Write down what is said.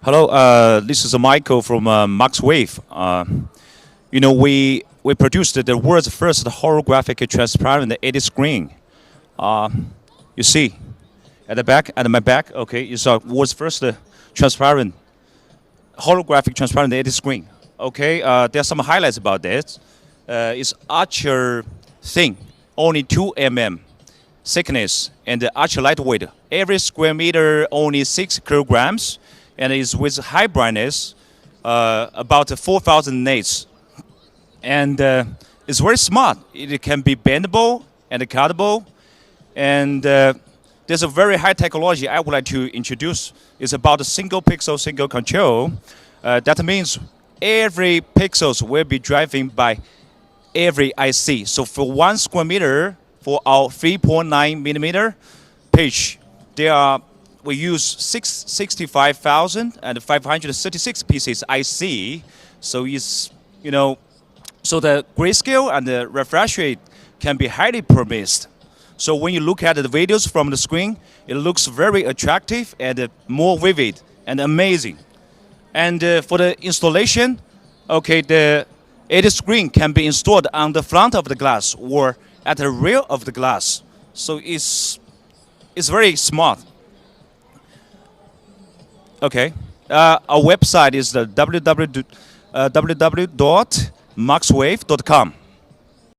Hello, this is Michael from Muxwave. We produced the world's first holographic transparent LED screen. You see, at my back, okay, is world's first transparent holographic transparent LED screen. Okay, there are some highlights about this. It's ultra thin, only 2 mm thickness, and ultra lightweight. Every square meter only 6 kilograms, and is with high brightness, about 4,000 nits. And it's very smart. It can be bendable and cuttable, and there's a very high technology I would like to introduce. It's about a single pixel, single control. That means every pixels will be driven by every IC. So for 1 square meter, for our 3.9 millimeter pitch, we use 65,536 pieces IC. So it's, so the grayscale and the refresh rate can be highly promised. So when you look at the videos from the screen, it looks very attractive and more vivid and amazing. And for the installation, okay, the LED screen can be installed on the front of the glass or at the rear of the glass. So it's very smart. Okay, our website is the www.muxwave.com.